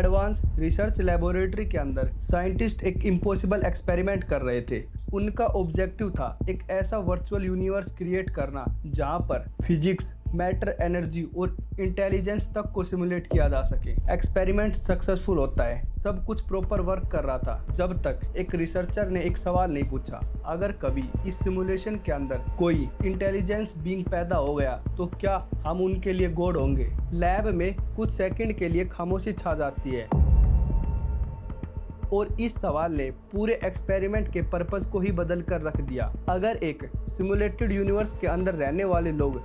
Advance research laboratory के अंदर scientist एक इम्पॉसिबल एक्सपेरिमेंट कर रहे थे। उनका ऑब्जेक्टिव था एक ऐसा वर्चुअल यूनिवर्स क्रिएट करना जहां पर फिजिक्स, मैटर, एनर्जी और इंटेलिजेंस तक को सिमुलेट किया जा सके। एक्सपेरिमेंट सक्सेसफुल होता है, सब कुछ प्रॉपर वर्क कर रहा था, जब तक एक रिसर्चर ने एक सवाल नहीं पूछा, अगर कभी इस सिमुलेशन के अंदर कोई इंटेलिजेंस बीइंग पैदा हो गया तो क्या हम उनके लिए गॉड होंगे? लैब में कुछ सेकंड के लिए खामोशी छा जाती है और इस सवाल ने पूरे एक्सपेरिमेंट के पर्पस को ही बदल कर रख दिया। अगर एक सिमुलेटेड यूनिवर्स के अंदर रहने वाले लोग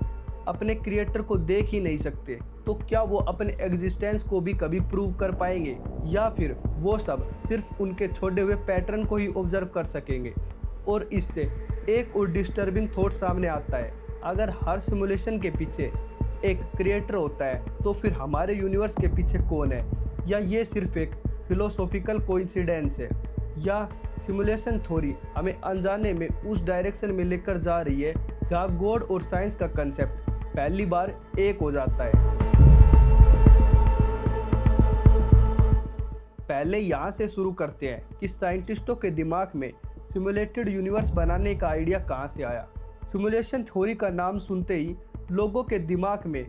अपने क्रिएटर को देख ही नहीं सकते तो क्या वो अपने एग्जिस्टेंस को भी कभी प्रूव कर पाएंगे, या फिर वो सब सिर्फ उनके छोड़े हुए पैटर्न को ही ऑब्जर्व कर सकेंगे? और इससे एक और डिस्टर्बिंग थॉट सामने आता है, अगर हर सिमुलेशन के पीछे एक क्रिएटर होता है तो फिर हमारे यूनिवर्स के पीछे कौन है? या ये सिर्फ एक फिलोसॉफिकल कोइंसिडेंस है, या सिमुलेशन थ्योरी हमें अनजाने में उस डायरेक्शन में लेकर जा रही है जहाँ गॉड और साइंस का कंसेप्ट पहली बार एक हो जाता है। पहले यहाँ से शुरू करते हैं कि साइंटिस्टों के दिमाग में सिमुलेटेड यूनिवर्स बनाने का आइडिया कहाँ से आया। सिमुलेशन थ्योरी का नाम सुनते ही लोगों के दिमाग में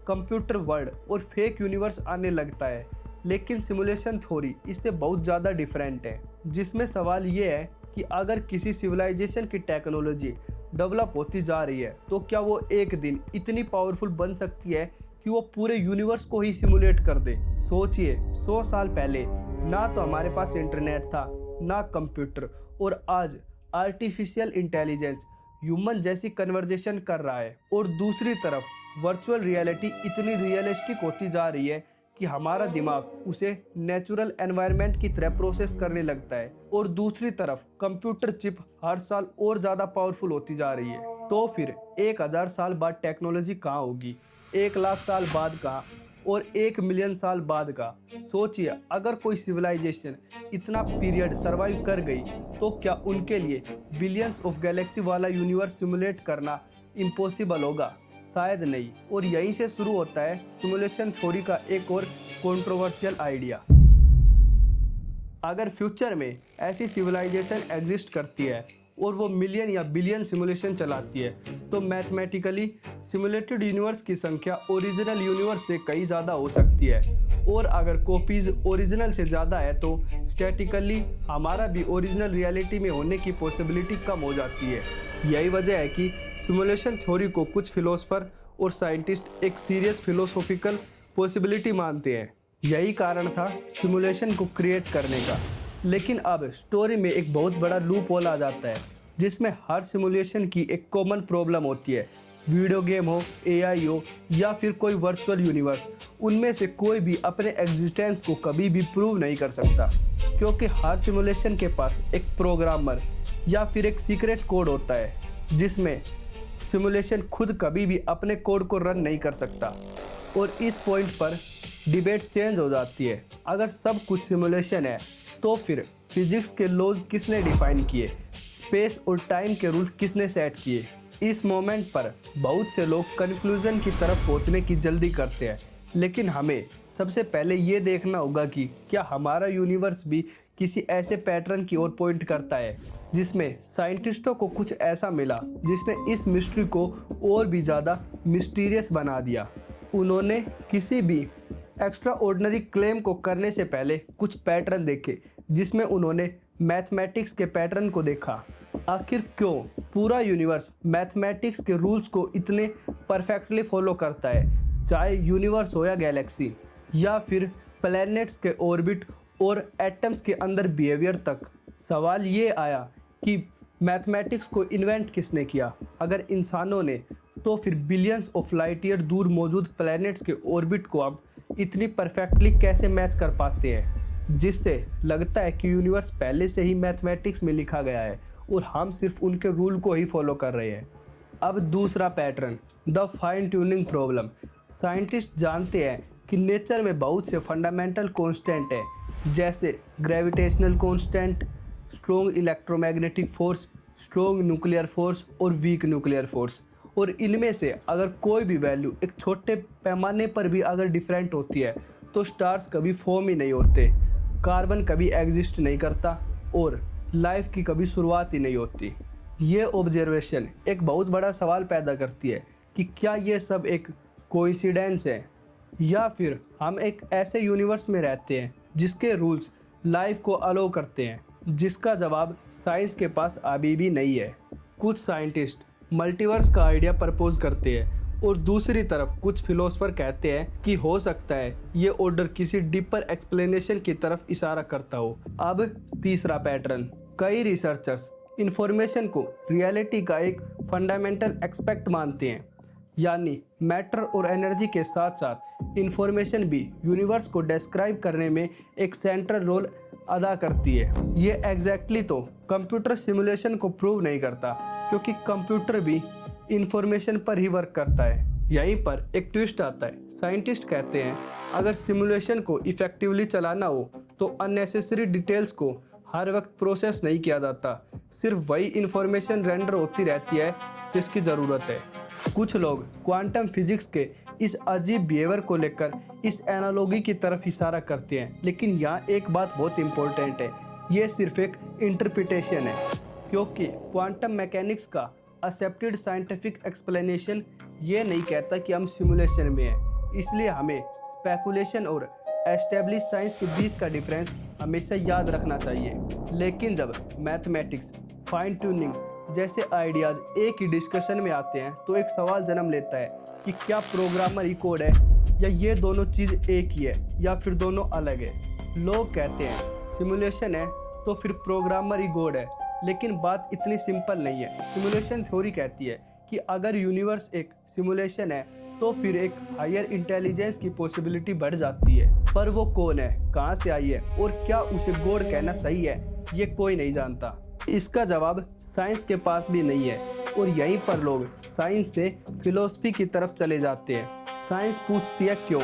कंप्यूटर वर्ल्ड और फेक यूनिवर्स आने लगता है, लेकिन सिमुलेशन थ्योरी इससे बहुत ज़्यादा डिफरेंट है, जिसमें सवाल ये है कि अगर किसी सिविलाइजेशन की टेक्नोलॉजी डेवलप होती जा रही है तो क्या वो एक दिन इतनी पावरफुल बन सकती है कि वो पूरे यूनिवर्स को ही सिमुलेट कर दे? सोचिए, 100 साल पहले ना तो हमारे पास इंटरनेट था, ना कंप्यूटर, और आज आर्टिफिशियल इंटेलिजेंस ह्यूमन जैसी कन्वर्जेशन कर रहा है। और दूसरी तरफ वर्चुअल रियलिटी इतनी रियलिस्टिक होती जा रही है कि हमारा दिमाग उसे नेचुरल एनवायरनमेंट की तरह प्रोसेस करने लगता है। और दूसरी तरफ कंप्यूटर चिप हर साल और ज़्यादा पावरफुल होती जा रही है। तो फिर 1000 साल बाद टेक्नोलॉजी कहाँ होगी, 1 लाख साल बाद कहाँ, और 1 मिलियन साल बाद का? सोचिए, अगर कोई सिविलाइजेशन इतना पीरियड सर्वाइव कर गई तो क्या उनके लिए बिलियंस ऑफ गैलेक्सी वाला यूनिवर्स सिमुलेट करना इम्पॉसिबल होगा? शायद नहीं। और यहीं से शुरू होता है सिमुलेशन थ्योरी का एक और कंट्रोवर्शियल आइडिया। अगर फ्यूचर में ऐसी सिविलाइजेशन एग्जिस्ट करती है और वो मिलियन या बिलियन सिमुलेशन चलाती है तो मैथमेटिकली सिमुलेटेड यूनिवर्स की संख्या ओरिजिनल यूनिवर्स से कई ज़्यादा हो सकती है। और अगर कॉपीज ओरिजिनल से ज़्यादा है तो स्टैटिकली हमारा भी ओरिजिनल रियलिटी में होने की पॉसिबिलिटी कम हो जाती है। यही वजह है कि सिमुलेशन थ्योरी को कुछ फिलोसफर और साइंटिस्ट एक सीरियस फिलोसॉफिकल पॉसिबिलिटी मानते हैं। यही कारण था सिमुलेशन को क्रिएट करने का। लेकिन अब स्टोरी में एक बहुत बड़ा लूप होल आ जाता है, जिसमें हर सिमुलेशन की एक कॉमन प्रॉब्लम होती है। वीडियो गेम हो, एआई हो, या फिर कोई वर्चुअल यूनिवर्स, उनमें से कोई भी अपने एग्जिस्टेंस को कभी भी प्रूव नहीं कर सकता, क्योंकि हर सिमुलेशन के पास एक प्रोग्रामर या फिर एक सीक्रेट कोड होता है, जिसमें सिमुलेशन खुद कभी भी अपने कोड को रन नहीं कर सकता। और इस पॉइंट पर डिबेट चेंज हो जाती है। अगर सब कुछ सिमुलेशन है तो फिर फिजिक्स के लॉज किसने डिफाइन किए, स्पेस और टाइम के रूल किसने सेट किए? इस मोमेंट पर बहुत से लोग कंक्लूजन की तरफ पहुंचने की जल्दी करते हैं, लेकिन हमें सबसे पहले ये देखना होगा कि क्या हमारा यूनिवर्स भी किसी ऐसे पैटर्न की ओर पॉइंट करता है जिसमें साइंटिस्टों को कुछ ऐसा मिला जिसने इस मिस्ट्री को और भी ज़्यादा मिस्टीरियस बना दिया। उन्होंने किसी भी एक्स्ट्रा ऑर्डिनरी क्लेम को करने से पहले कुछ पैटर्न देखे, जिसमें उन्होंने मैथमेटिक्स के पैटर्न को देखा। आखिर क्यों पूरा यूनिवर्स मैथमेटिक्स के रूल्स को इतने परफेक्टली फॉलो करता है, चाहे यूनिवर्स हो या गैलेक्सी, या फिर प्लैनेट्स के ऑर्बिट और एटम्स के अंदर बिहेवियर तक। सवाल ये आया कि मैथमेटिक्स को इन्वेंट किसने किया? अगर इंसानों ने, तो फिर बिलियंस ऑफ लाइट ईयर दूर मौजूद प्लैनेट्स के ऑर्बिट को अब इतनी परफेक्टली कैसे मैच कर पाते हैं, जिससे लगता है कि यूनिवर्स पहले से ही मैथमेटिक्स में लिखा गया है और हम सिर्फ उनके रूल को ही फॉलो कर रहे हैं। अब दूसरा pattern, the fine tuning problem. Scientist जानते हैं कि नेचर में बहुत से फंडामेंटल कॉन्स्टेंट है, जैसे gravitational constant, strong electromagnetic force, strong nuclear force और वीक न्यूक्लियर फोर्स। और इनमें से अगर कोई भी वैल्यू एक छोटे पैमाने पर भी अगर डिफरेंट होती है तो स्टार्स कभी फॉर्म ही नहीं होते, कार्बन कभी एग्जिस्ट नहीं करता और लाइफ की कभी शुरुआत ही नहीं होती। ये ऑब्जर्वेशन एक बहुत बड़ा सवाल पैदा करती है कि क्या ये सब एक कोइंसिडेंस है या फिर हम एक ऐसे यूनिवर्स में रहते हैं जिसके रूल्स लाइफ को अलो करते हैं, जिसका जवाब साइंस के पास अभी भी नहीं है। कुछ साइंटिस्ट मल्टीवर्स का आइडिया प्रपोज करते हैं और दूसरी तरफ कुछ फिलोसफर कहते हैं कि हो सकता है ये ऑर्डर किसी डीपर एक्सप्लेनेशन की तरफ इशारा करता हो। अब तीसरा पैटर्न, कई रिसर्चर्स इंफॉर्मेशन को रियलिटी का एक फंडामेंटल एस्पेक्ट मानते हैं, यानी मैटर और एनर्जी के साथ साथ इंफॉर्मेशन भी यूनिवर्स को डिस्क्राइब करने में एक सेंट्रल रोल अदा करती है। ये एग्जैक्टली तो कंप्यूटर सिमुलेशन को प्रूव नहीं करता, क्योंकि कंप्यूटर भी इंफॉर्मेशन पर ही वर्क करता है। यहीं पर एक ट्विस्ट आता है। साइंटिस्ट कहते हैं अगर सिमुलेशन को इफेक्टिवली चलाना हो तो अननेसेसरी डिटेल्स को हर वक्त प्रोसेस नहीं किया जाता, सिर्फ वही इंफॉर्मेशन रेंडर होती रहती है जिसकी ज़रूरत है। कुछ लोग क्वांटम फिजिक्स के इस अजीब बिहेवियर को लेकर इस एनालॉजी की तरफ इशारा करते हैं, लेकिन यहाँ एक बात बहुत इंपॉर्टेंट है, ये सिर्फ एक इंटरप्रिटेशन है, क्योंकि क्वांटम मैकेनिक्स का एक्सेप्टेड साइंटिफिक एक्सप्लेनेशन ये नहीं कहता कि हम सिमुलेशन में हैं। इसलिए हमें स्पेकुलेशन और एस्टेब्लिश साइंस के बीच का डिफरेंस हमेशा याद रखना चाहिए। लेकिन जब मैथमेटिक्स, फाइन ट्यूनिंग जैसे आइडियाज एक ही डिस्कशन में आते हैं तो एक सवाल जन्म लेता है कि क्या प्रोग्रामर ही कोड है या ये दोनों चीज़ एक ही है या फिर दोनों अलग है। लोग कहते हैं सिमुलेशन है तो फिर प्रोग्रामर ही गॉड है, लेकिन बात इतनी सिंपल नहीं है। सिमुलेशन थ्योरी कहती है कि अगर यूनिवर्स एक सिमुलेशन है तो फिर एक हायर इंटेलिजेंस की पॉसिबिलिटी बढ़ जाती है, पर वो कौन है, कहाँ से आई है और क्या उसे गॉड कहना सही है, ये कोई नहीं जानता। इसका जवाब साइंस के पास भी नहीं है और यहीं पर लोग साइंस से फिलॉसफी की तरफ चले जाते हैं। साइंस पूछती है क्यों,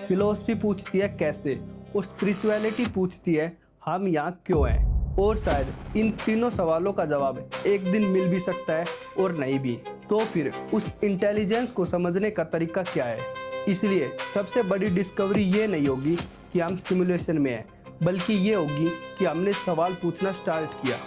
फिलॉसफी पूछती है कैसे और स्पिरिचुअलिटी पूछती है हम यहाँ क्यों हैं। और शायद इन तीनों सवालों का जवाब एक दिन मिल भी सकता है और नहीं भी। तो फिर उस इंटेलिजेंस को समझने का तरीका क्या है? इसलिए सबसे बड़ी डिस्कवरी ये नहीं होगी कि हम सिमुलेशन में हैं, बल्कि ये होगी कि हमने सवाल पूछना स्टार्ट किया।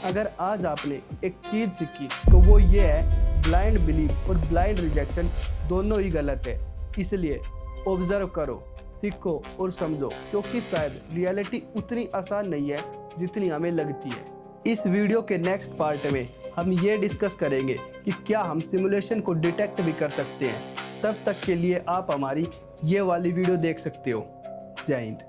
अगर आज आपने एक चीज़ सीखी तो वो ये है ब्लाइंड बिलीव और ब्लाइंड रिजेक्शन दोनों ही गलत है। इसलिए ऑब्जर्व करो, सीखो और समझो, क्योंकि शायद रियलिटी उतनी आसान नहीं है जितनी हमें लगती है। इस वीडियो के नेक्स्ट पार्ट में हम ये डिस्कस करेंगे कि क्या हम सिमुलेशन को डिटेक्ट भी कर सकते हैं। तब तक के लिए आप हमारी ये वाली वीडियो देख सकते हो। जय हिंद।